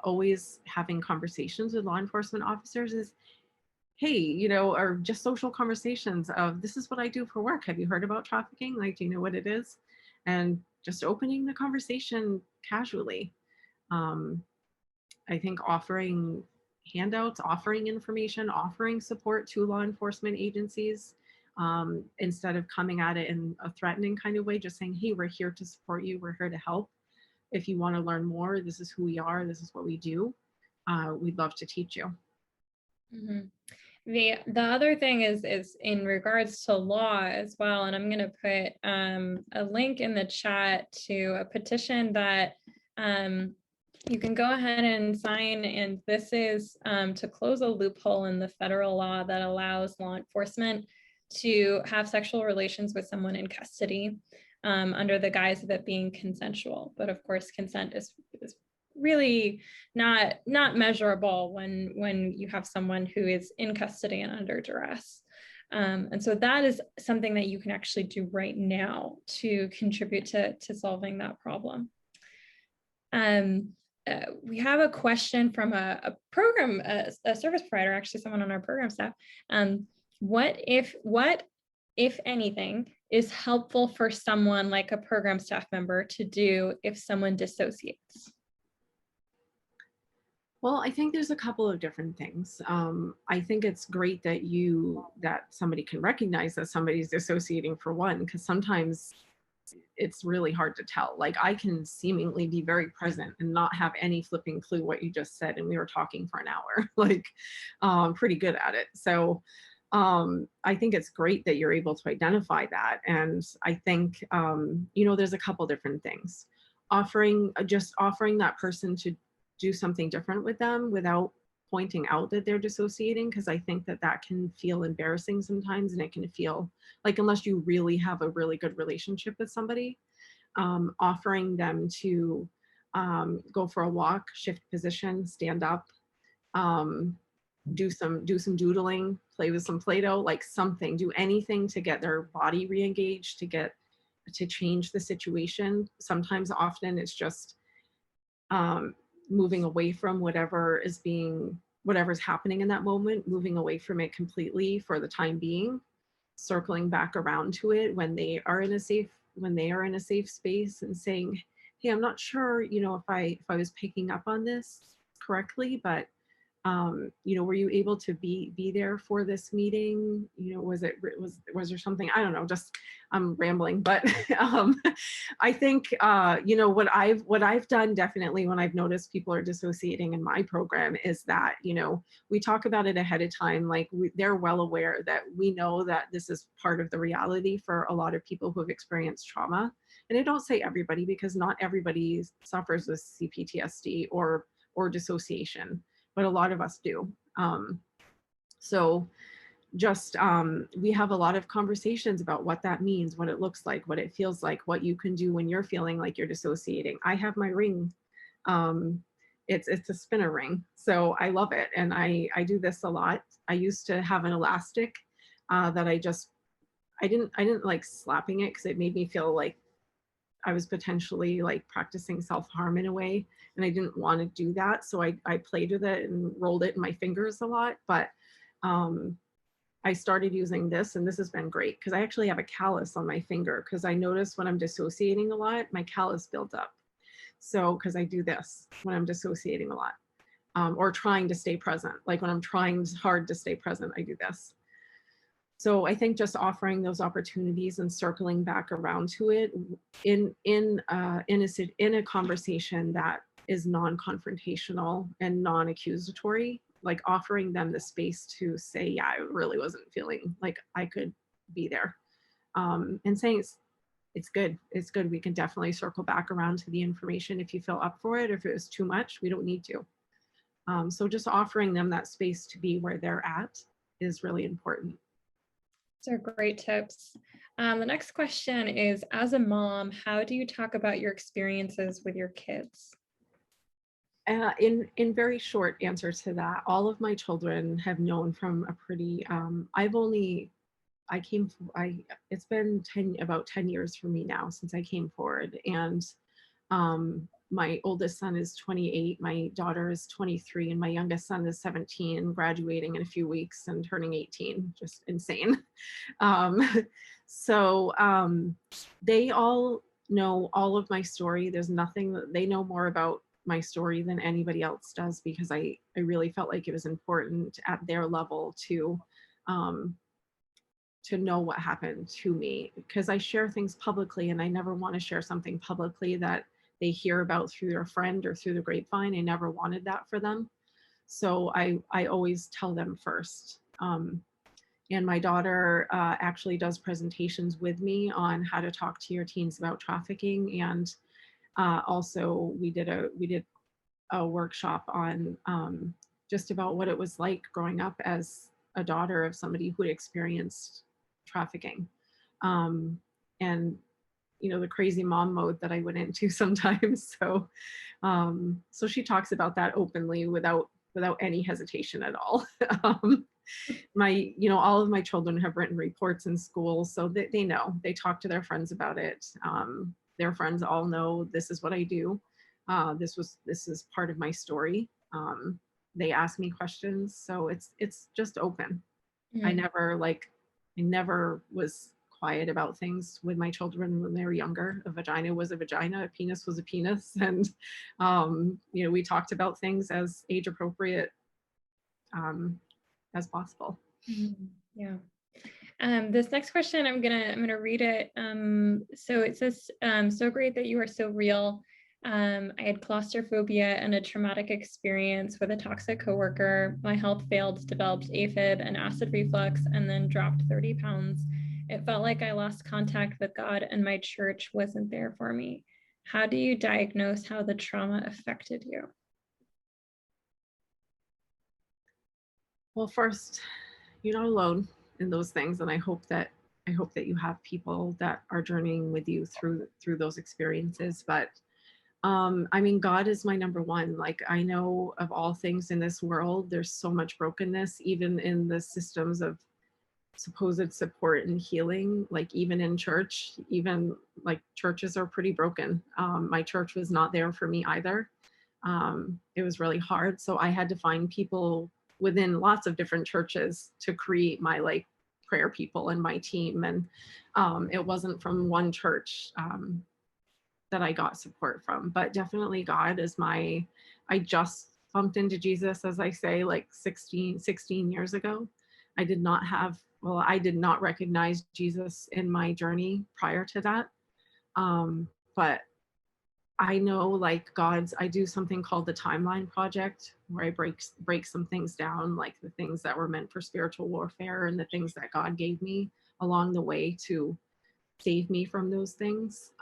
always having conversations with law enforcement officers is, hey, or just social conversations of, this is what I do for work. Have you heard about trafficking? Like, do you know what it is? And just opening the conversation casually. I think offering handouts, offering information, offering support to law enforcement agencies, instead of coming at it in a threatening kind of way, just saying, hey, we're here to support you. We're here to help. If you want to learn more, this is who we are. This is what we do. We'd love to teach you. Mm-hmm. The other thing is in regards to law as well, and I'm going to put a link in the chat to a petition that you can go ahead and sign, and this is to close a loophole in the federal law that allows law enforcement to have sexual relations with someone in custody under the guise of it being consensual. But of course, consent is really not measurable when you have someone who is in custody and under duress. And so that is something that you can actually do right now to contribute to solving that problem. We have a question from a program, a service provider, actually someone on our program staff. What if anything is helpful for someone like a program staff member to do if someone dissociates? Well, I think there's a couple of different things. I think it's great that somebody can recognize that somebody's dissociating, for one, because sometimes it's really hard to tell. Like, I can seemingly be very present and not have any flipping clue what you just said, and we were talking for an hour, like, pretty good at it. So I think it's great that you're able to identify that. And I think, there's a couple different things. Offering that person to do something different with them without pointing out that they're dissociating, because I think that can feel embarrassing sometimes, and it can feel like, unless you really have a really good relationship with somebody, offering them to go for a walk, shift position, stand up, do some doodling, play with some Play-Doh, like something, do anything to get their body re-engaged, to change the situation. Often it's just moving away from whatever is being whatever's happening in that moment, moving away from it completely for the time being, circling back around to it when they are in a safe space and saying, hey, I'm not sure, if I was picking up on this correctly, but were you able to be there for this meeting? Was there something, I don't know, just I'm rambling, but I think what I've done definitely when I've noticed people are dissociating in my program is that, we talk about it ahead of time, like they're well aware that we know that this is part of the reality for a lot of people who have experienced trauma. And I don't say everybody, because not everybody suffers with CPTSD or dissociation, but a lot of us do. So just we have a lot of conversations about what that means, what it looks like, what it feels like, what you can do when you're feeling like you're dissociating. I have my ring. It's a spinner ring, so I love it, and I do this a lot. I used to have an elastic that I didn't like slapping it because it made me feel like I was potentially like practicing self-harm in a way, and I didn't want to do that. So I played with it and rolled it in my fingers a lot. But I started using this, and this has been great because I actually have a callus on my finger because I notice when I'm dissociating a lot, my callus builds up. So because I do this when I'm dissociating a lot, or trying to stay present. Like when I'm trying hard to stay present, I do this. So I think just offering those opportunities and circling back around to it in a conversation that is non-confrontational and non-accusatory, like offering them the space to say, yeah, I really wasn't feeling like I could be there, and saying it's good. It's good. We can definitely circle back around to the information if you feel up for it. If it was too much, we don't need to. So just offering them that space to be where they're at is really important. Those are great tips. The next question is, as a mom, how do you talk about your experiences with your kids? In very short answer to that, all of my children have known from a pretty, it's been about 10 years for me now since I came forward. And my oldest son is 28, my daughter is 23, and my youngest son is 17, graduating in a few weeks and turning 18, just insane. Um, so they all know all of my story. There's nothing that they know more about my story than anybody else does, because I really felt like it was important at their level um, to know what happened to me, because I share things publicly and I never want to share something publicly that they hear about through their friend or through the grapevine. I never wanted that for them. So I always tell them first. And my daughter actually does presentations with me on how to talk to your teens about trafficking. And also we did a workshop on just about what it was like growing up as a daughter of somebody who had experienced trafficking. And the crazy mom mode that I went into sometimes. So she talks about that openly without any hesitation at all. All of my children have written reports in school, so they know. They talk to their friends about it. Their friends all know this is what I do. This is part of my story. They ask me questions, so it's just open. I never was quiet about things with my children when they were younger. A vagina was a vagina, a penis was a penis, and we talked about things as age appropriate as possible. Yeah. This next question, I'm gonna read it. So it says, so great that you are so real. I had claustrophobia and a traumatic experience with a toxic coworker. My health failed, developed AFib and acid reflux, and then dropped 30 pounds. It felt like I lost contact with God and my church wasn't there for me. How do you diagnose how the trauma affected you? Well, first, you're not alone in those things, and I hope that you have people that are journeying with you through those experiences. But God is my number one. Like, I know of all things in this world, there's so much brokenness, even in the systems of supposed support and healing. Like, even in church, even like churches are pretty broken. My church was not there for me either. It was really hard. So I had to find people within lots of different churches to create my like prayer people and my team. And it wasn't from one church that I got support from, but definitely God is I just bumped into Jesus, as I say, like 16 years ago. I did not recognize Jesus in my journey prior to that. But I know like I do something called the Timeline Project, where I break some things down, like the things that were meant for spiritual warfare and the things that God gave me along the way to save me from those things.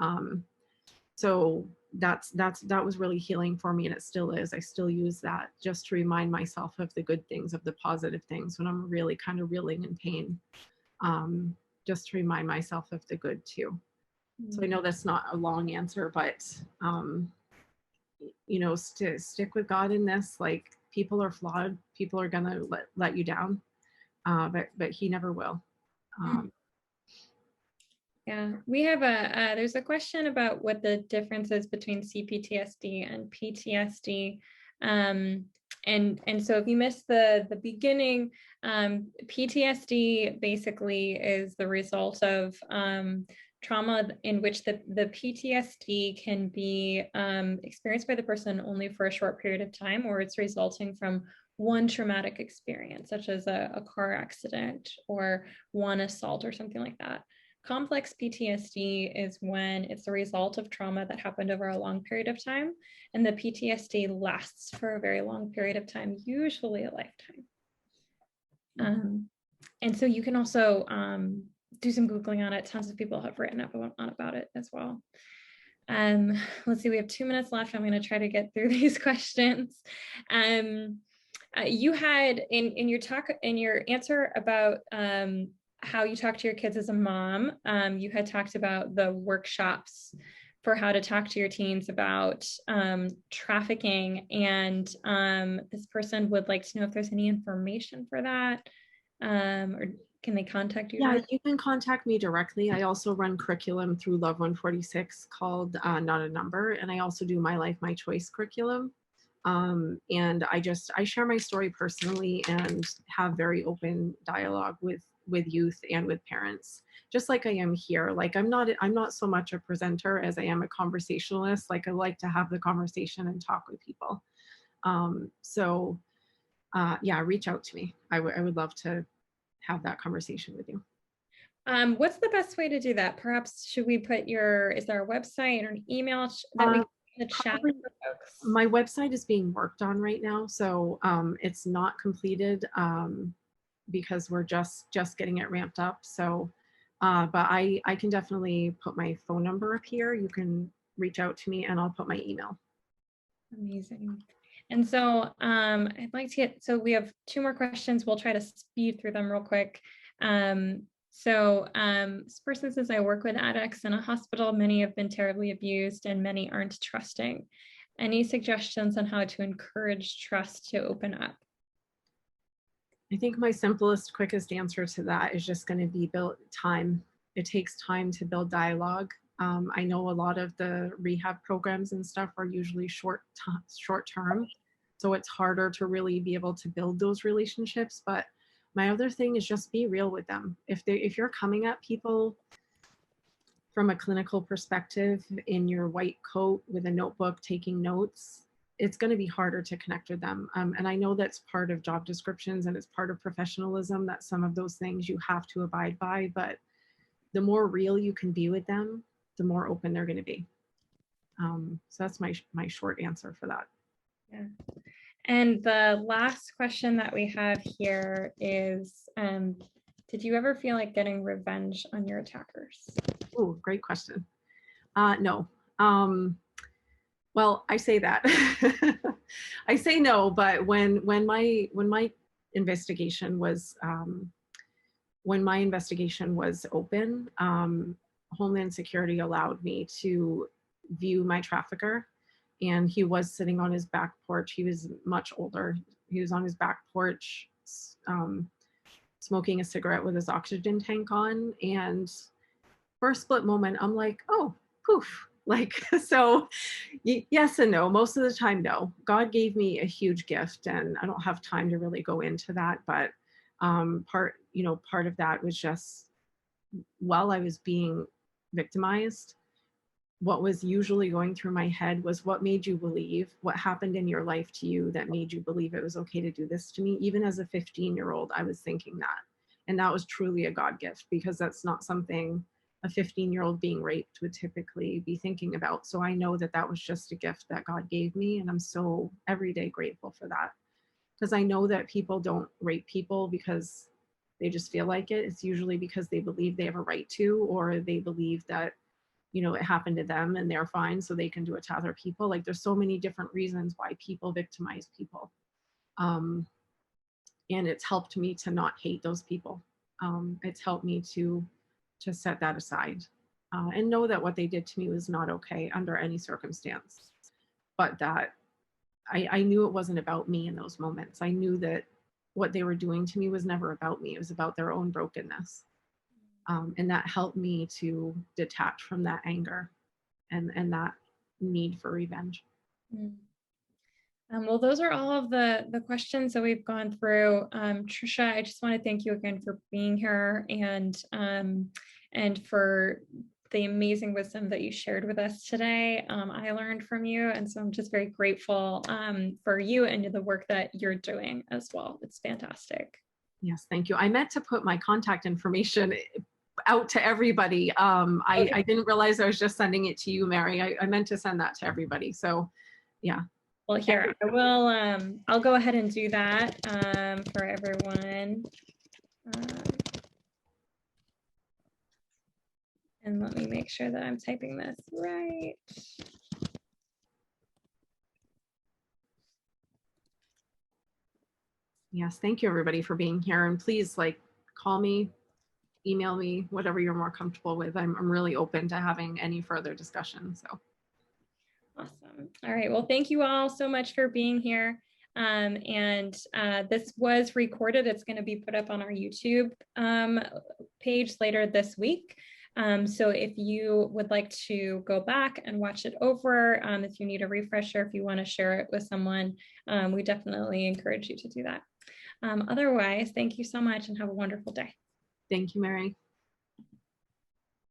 So that was really healing for me, and it still is. I still use that just to remind myself of the good things, of the positive things when I'm really kind of reeling in pain. Just to remind myself of the good too. So I know that's not a long answer, but stick with God in this. Like, people are flawed, people are gonna let you down, but He never will. Yeah, we have there's a question about what the difference is between CPTSD and PTSD. And so if you missed the beginning, PTSD basically is the result of trauma in which the PTSD can be experienced by the person only for a short period of time, or it's resulting from one traumatic experience, such as a car accident or one assault or something like that. Complex PTSD is when it's a result of trauma that happened over a long period of time, and the PTSD lasts for a very long period of time, usually a lifetime. And so you can also do some Googling on it. Tons of people have written up about it as well. Let's see, we have 2 minutes left. I'm going to try to get through these questions. You had in your answer about how you talk to your kids as a mom, you had talked about the workshops for how to talk to your teens about trafficking, and this person would like to know if there's any information for that, or can they contact you? Yeah, you can contact me directly. I also run curriculum through Love 146 called Not a Number, and I also do My Life, My Choice curriculum. And I share my story personally and have very open dialogue with youth and with parents, just like I am here. Like, I'm not so much a presenter as I am a conversationalist. Like, I like to have the conversation and talk with people. Yeah, reach out to me. I would love to have that conversation with you. What's the best way to do that? Perhaps should we put is there a website or an email that we can in the chat for folks? My website is being worked on right now, so it's not completed because we're just getting it ramped up. So, but I can definitely put my phone number up here. You can reach out to me, and I'll put my email. Amazing. And so I'd like to so we have 2 more questions. We'll try to speed through them real quick. This person says, I work with addicts in a hospital. Many have been terribly abused and many aren't trusting. Any suggestions on how to encourage trust to open up? I think my simplest, quickest answer to that is just going to be time. It takes time to build dialogue. I know a lot of the rehab programs and stuff are usually short term, so it's harder to really be able to build those relationships. But my other thing is just be real with them. If you're coming at people from a clinical perspective in your white coat with a notebook taking notes, it's going to be harder to connect with them. And I know that's part of job descriptions and it's part of professionalism, that some of those things you have to abide by, but the more real you can be with them, the more open they're going to be. So that's my short answer for that. Yeah. And the last question that we have here is, did you ever feel like getting revenge on your attackers? Oh, great question. No. Well, I say that. I say no, but when my investigation was open, Homeland Security allowed me to view my trafficker, and he was sitting on his back porch. He was much older. He was on his back porch, smoking a cigarette with his oxygen tank on. And for a split moment, I'm like, oh, poof, Like, so yes and no. Most of the time, no. God gave me a huge gift, and I don't have time to really go into that. But part of that was just while I was being victimized, what was usually going through my head was what made you believe, what happened in your life to you that made you believe it was okay to do this to me. Even as a 15-year-old, I was thinking that. And that was truly a God gift, because that's not something a 15-year-old being raped would typically be thinking about. So I know that that was just a gift that God gave me. And I'm so every day grateful for that, because I know that people don't rape people because they just feel like it. It's usually because they believe they have a right to, or they believe that it happened to them and they're fine, so they can do it to other people. Like, there's so many different reasons why people victimize people. Um, and it's helped me to not hate those people. It's helped me to set that aside, and know that what they did to me was not okay under any circumstance. But that I knew it wasn't about me in those moments. I knew that what they were doing to me was never about me. It was about their own brokenness. And that helped me to detach from that anger and that need for revenge. Mm. Well, those are all of the questions that we've gone through. Tricia, I just want to thank you again for being here, and for the amazing wisdom that you shared with us today. I learned from you, and so I'm just very grateful for you and the work that you're doing as well. It's fantastic. Yes, thank you. I meant to put my contact information out to everybody. Okay. I didn't realize I was just sending it to you, Mary. I meant to send that to everybody. So yeah. Well, here, I will, I'll go ahead and do that for everyone. And let me make sure that I'm typing this right. Yes, thank you everybody for being here. And please, like, call me, email me, whatever you're more comfortable with. I'm really open to having any further discussion. So Awesome. All right. Well, thank you all so much for being here. This was recorded. It's going to be put up on our YouTube page later this week. So if you would like to go back and watch it over, if you need a refresher, if you want to share it with someone, we definitely encourage you to do that. Otherwise, thank you so much and have a wonderful day. thank you, Mary.